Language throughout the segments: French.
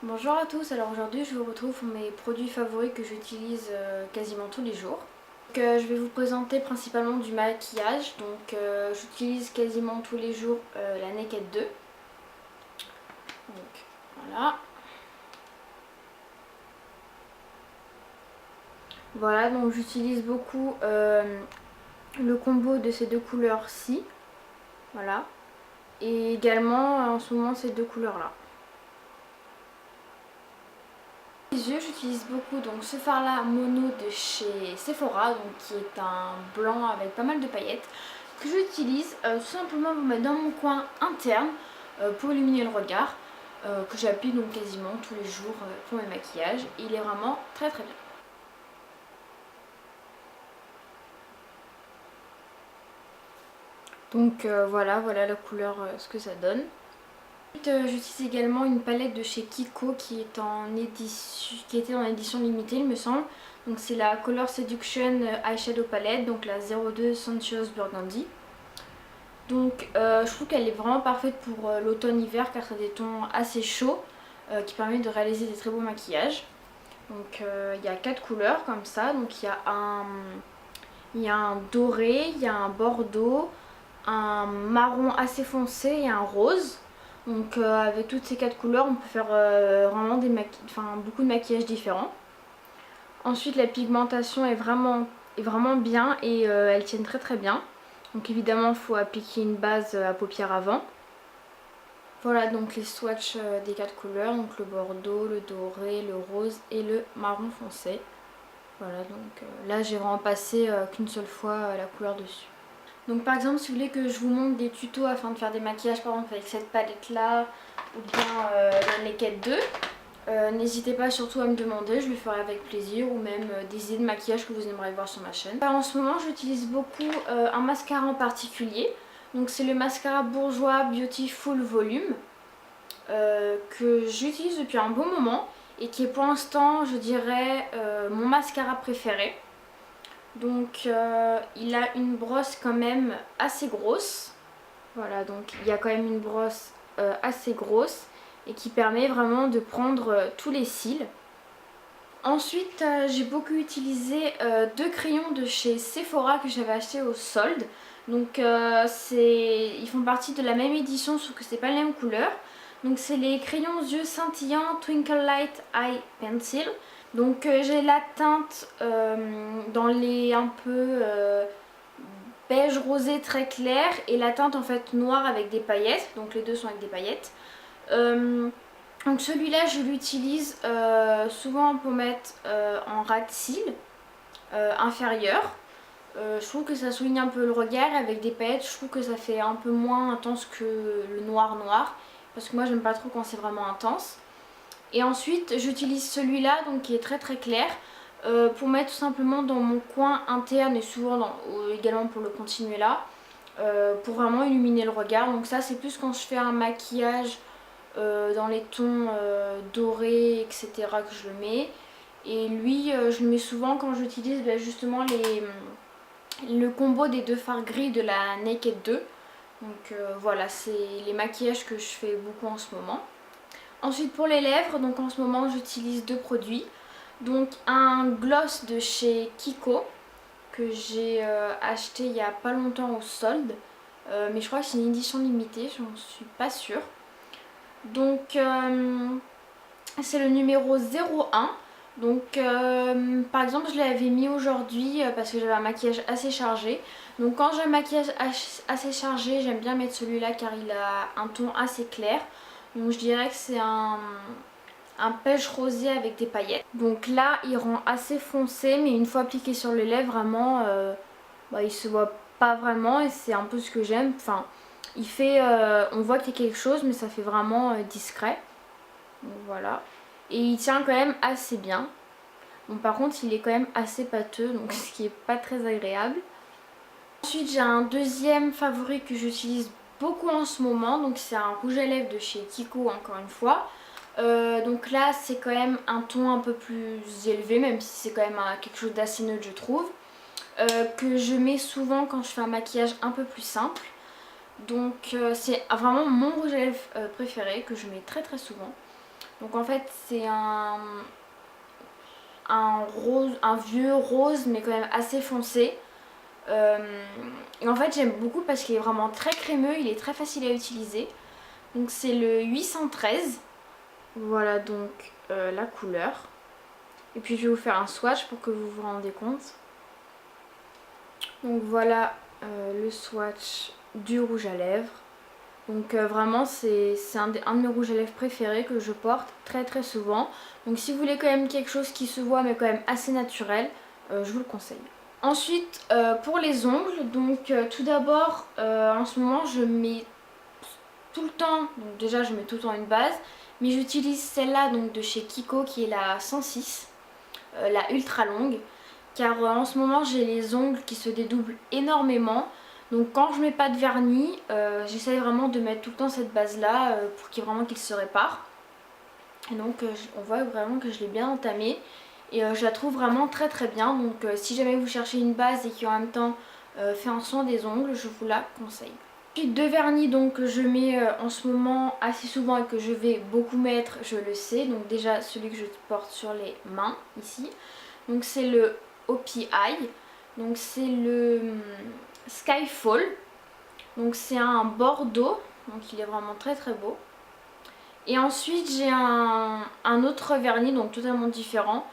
Bonjour à tous, alors aujourd'hui je vous retrouve pour mes produits favoris que j'utilise quasiment tous les jours. Je vais vous présenter principalement du maquillage, j'utilise quasiment tous les jours la Naked 2. Donc voilà. Voilà, donc j'utilise beaucoup le combo de ces deux couleurs-ci. Voilà. Et également en ce moment ces deux couleurs-là. Les yeux, j'utilise beaucoup donc ce fard là mono de chez Sephora, donc qui est un blanc avec pas mal de paillettes, que j'utilise tout simplement pour mettre dans mon coin interne pour illuminer le regard, que j'applique donc quasiment tous les jours pour mes maquillages. Il est vraiment très très bien. Donc voilà la couleur, ce que ça donne. J'utilise également une palette de chez Kiko qui était en édition limitée, il me semble. Donc c'est la Color Seduction Eyeshadow Palette, donc la 02 Sensuous Burgundy. Donc je trouve qu'elle est vraiment parfaite pour l'automne-hiver car ça a des tons assez chauds qui permettent de réaliser des très beaux maquillages. Donc il y a 4 couleurs comme ça, donc il y a un doré, il y a un bordeaux, un marron assez foncé et un rose. Donc avec toutes ces 4 couleurs on peut faire vraiment beaucoup de maquillages différents. Ensuite la pigmentation est vraiment bien et elles tiennent très très bien. Donc évidemment il faut appliquer une base à paupières avant. Voilà donc les swatchs des 4 couleurs, donc le bordeaux, le doré, le rose et le marron foncé. Voilà donc là j'ai vraiment passé qu'une seule fois la couleur dessus. Donc par exemple si vous voulez que je vous montre des tutos afin de faire des maquillages par exemple avec cette palette là ou bien la Naked 2, n'hésitez pas surtout à me demander, je le ferai avec plaisir, ou même des idées de maquillage que vous aimeriez voir sur ma chaîne. En ce moment j'utilise beaucoup un mascara en particulier, donc c'est le mascara Bourjois Beauty Full Volume que j'utilise depuis un bon moment et qui est pour l'instant je dirais mon mascara préféré. Donc il a une brosse quand même assez grosse. Voilà, donc il y a quand même une brosse assez grosse et qui permet vraiment de prendre tous les cils. Ensuite j'ai beaucoup utilisé deux crayons de chez Sephora que j'avais acheté au solde. Donc ils font partie de la même édition sauf que c'est pas la même couleur. Donc c'est les crayons yeux scintillants Twinkle Light Eye Pencil. Donc j'ai la teinte dans les un peu beige rosé très clair et la teinte en fait noire avec des paillettes. Donc les deux sont avec des paillettes. Donc celui-là je l'utilise souvent pour mettre en ras de cils inférieur. Je trouve que ça souligne un peu le regard avec des paillettes. Je trouve que ça fait un peu moins intense que le noir noir. Parce que moi j'aime pas trop quand c'est vraiment intense. Et ensuite j'utilise celui-là donc qui est très très clair pour mettre tout simplement dans mon coin interne et souvent également pour le continuer là. Pour vraiment illuminer le regard. Donc ça c'est plus quand je fais un maquillage dans les tons dorés etc. que je le mets. Et lui je le mets souvent quand j'utilise justement le combo des deux fards gris de la Naked 2. Donc voilà, c'est les maquillages que je fais beaucoup en ce moment. Ensuite pour les lèvres, donc en ce moment j'utilise deux produits. Donc un gloss de chez Kiko que j'ai acheté il y a pas longtemps au solde. Mais je crois que c'est une édition limitée, j'en suis pas sûre. Donc c'est le numéro 01. Donc par exemple je l'avais mis aujourd'hui parce que j'avais un maquillage assez chargé. Donc quand j'ai un maquillage assez chargé j'aime bien mettre celui-là car il a un ton assez clair. Donc je dirais que c'est un pêche rosé avec des paillettes. Donc là il rend assez foncé mais une fois appliqué sur les lèvres vraiment il se voit pas vraiment et c'est un peu ce que j'aime. Enfin il fait, on voit qu'il y a quelque chose mais ça fait vraiment discret. Donc voilà. Et il tient quand même assez bien. Bon par contre il est quand même assez pâteux donc ce qui est pas très agréable. Ensuite j'ai un deuxième favori que j'utilise beaucoup en ce moment. Donc c'est un rouge à lèvres de chez Kiko encore une fois. Donc là c'est quand même un ton un peu plus élevé même si c'est quand même quelque chose d'assez neutre je trouve. Que je mets souvent quand je fais un maquillage un peu plus simple. Donc c'est vraiment mon rouge à lèvres préféré que je mets très très souvent. Donc en fait c'est rose, un vieux rose mais quand même assez foncé. Et en fait j'aime beaucoup parce qu'il est vraiment très crémeux, il est très facile à utiliser. Donc c'est le 813. Voilà donc la couleur. Et puis je vais vous faire un swatch pour que vous vous rendez compte. Donc voilà le swatch du rouge à lèvres. Donc vraiment c'est un de mes rouges à lèvres préférés que je porte très souvent. Donc si vous voulez quand même quelque chose qui se voit mais quand même assez naturel, je vous le conseille. Ensuite pour les ongles, donc tout d'abord en ce moment je mets tout le temps, donc déjà je mets tout le temps une base, mais j'utilise celle-là donc de chez Kiko qui est la 106, la ultra longue, car en ce moment j'ai les ongles qui se dédoublent énormément. Donc quand je mets pas de vernis, j'essaye vraiment de mettre tout le temps cette base là pour vraiment qu'il se répare. Et donc on voit vraiment que je l'ai bien entamée et je la trouve vraiment très bien. Donc si jamais vous cherchez une base et qui en même temps fait un soin des ongles, je vous la conseille. Puis deux vernis donc que je mets en ce moment assez souvent et que je vais beaucoup mettre, je le sais. Donc déjà celui que je porte sur les mains ici. Donc c'est le OPI, donc c'est le Skyfall, donc c'est un bordeaux, donc il est vraiment très beau. Et ensuite j'ai un autre vernis donc totalement différent.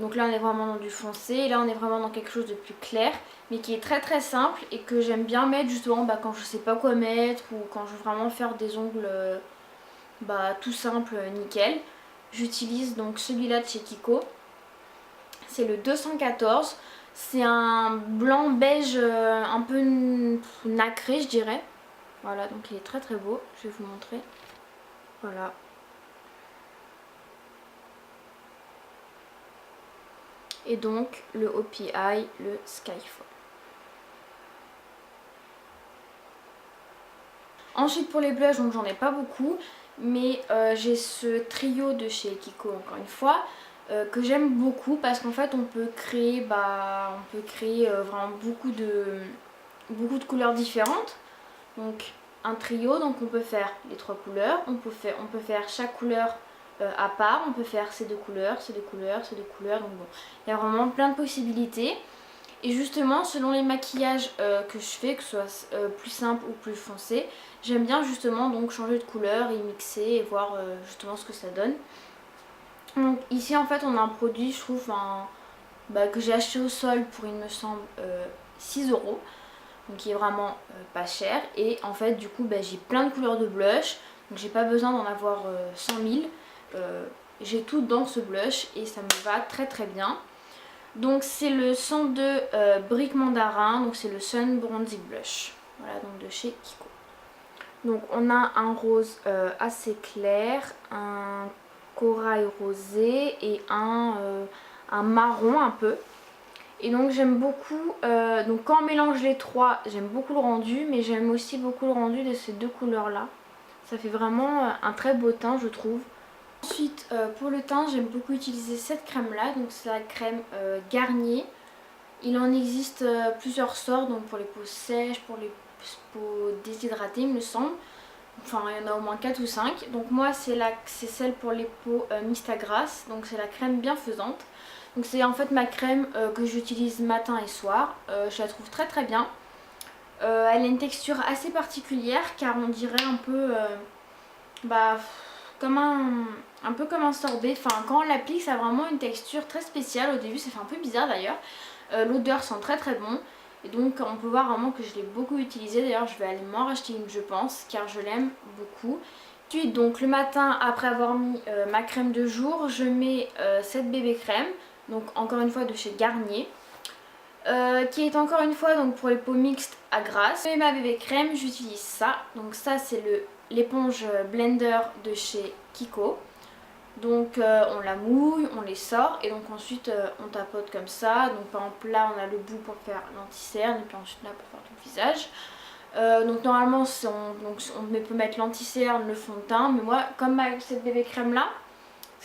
Donc là on est vraiment dans du foncé et là on est vraiment dans quelque chose de plus clair mais qui est très simple et que j'aime bien mettre justement quand je sais pas quoi mettre ou quand je veux vraiment faire des ongles tout simple, nickel. J'utilise donc celui-là de chez Kiko, c'est le 214. C'est un blanc beige un peu nacré je dirais. Voilà, donc il est très beau, je vais vous montrer. Voilà. Et donc le OPI, le Skyfall. Ensuite pour les blushs, donc j'en ai pas beaucoup, mais j'ai ce trio de chez Kiko encore une fois, que j'aime beaucoup parce qu'en fait on peut créer, vraiment beaucoup de couleurs différentes. Donc un trio, donc on peut faire les trois couleurs, on peut faire chaque couleur à part, on peut faire ces deux couleurs, ces deux couleurs, ces deux couleurs, donc bon, il y a vraiment plein de possibilités. Et justement selon les maquillages que je fais, que ce soit plus simple ou plus foncé, j'aime bien justement donc changer de couleur et mixer et voir justement ce que ça donne. Donc ici en fait on a un produit je trouve que j'ai acheté au sol pour il me semble 6 €. Donc qui est vraiment pas cher. Et en fait du coup j'ai plein de couleurs de blush. Donc j'ai pas besoin d'en avoir 100 000. J'ai tout dans ce blush et ça me va très bien. Donc c'est le 102 Brick Mandarin. Donc c'est le Sun Bronzy Blush. Voilà, donc de chez Kiko. Donc on a un rose assez clair, un corail rosé et un marron un peu. Et donc j'aime beaucoup, donc quand on mélange les trois, j'aime beaucoup le rendu, mais j'aime aussi beaucoup le rendu de ces deux couleurs là. Ça fait vraiment un très beau teint je trouve. Ensuite pour le teint j'aime beaucoup utiliser cette crème là, donc c'est la crème Garnier. Il en existe plusieurs sortes, donc pour les peaux sèches, pour les peaux déshydratées il me semble. Enfin il y en a au moins 4 ou 5. Donc moi c'est celle pour les peaux Mista Grasse, donc c'est la crème bienfaisante. Donc c'est en fait ma crème que j'utilise matin et soir. Je la trouve très bien. Elle a une texture assez particulière car on dirait un peu comme un sorbet. Enfin quand on l'applique ça a vraiment une texture très spéciale. Au début ça fait un peu bizarre d'ailleurs. L'odeur sent très bon. Et donc on peut voir vraiment que je l'ai beaucoup utilisée. D'ailleurs je vais aller m'en racheter une je pense car je l'aime beaucoup. Ensuite donc le matin après avoir mis ma crème de jour, je mets cette bébé crème. Donc encore une fois de chez Garnier. Qui est encore une fois donc pour les peaux mixtes à grasse. Et ma bébé crème j'utilise ça. Donc ça c'est l'éponge blender de chez Kiko. Donc on la mouille, on les sort et donc ensuite on tapote comme ça. Donc par exemple là on a le bout pour faire l'anti-cerne et puis ensuite là pour faire tout le visage. Donc normalement on peut mettre l'anti-cerne, le fond de teint, mais moi comme cette bébé crème là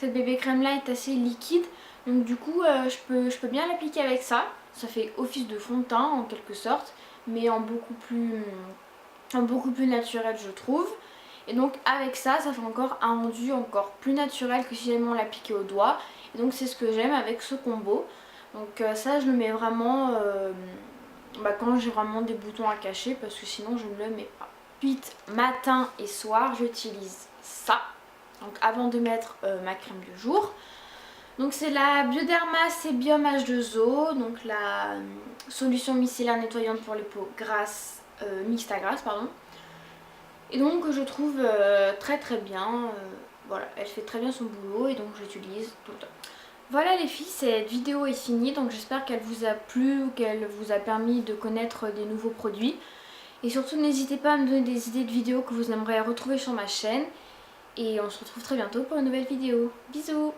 est assez liquide, donc du coup je peux bien l'appliquer avec ça. Ça fait office de fond de teint en quelque sorte, mais en beaucoup plus naturel je trouve. Et donc avec ça, ça fait encore un rendu encore plus naturel que si jamais on l'appliquait au doigt. Et donc c'est ce que j'aime avec ce combo. Donc ça je le mets vraiment quand j'ai vraiment des boutons à cacher parce que sinon je ne le mets pas. Ensuite matin et soir j'utilise ça. Donc avant de mettre ma crème du jour. Donc c'est la Bioderma Sebium H2O, donc la solution micellaire nettoyante pour les peaux grasses, mixte à grasse pardon. Et donc je trouve très bien, voilà, elle fait très bien son boulot et donc j'utilise tout le temps. Voilà les filles, cette vidéo est finie, donc j'espère qu'elle vous a plu ou qu'elle vous a permis de connaître des nouveaux produits. Et surtout n'hésitez pas à me donner des idées de vidéos que vous aimeriez retrouver sur ma chaîne. Et on se retrouve très bientôt pour une nouvelle vidéo. Bisous!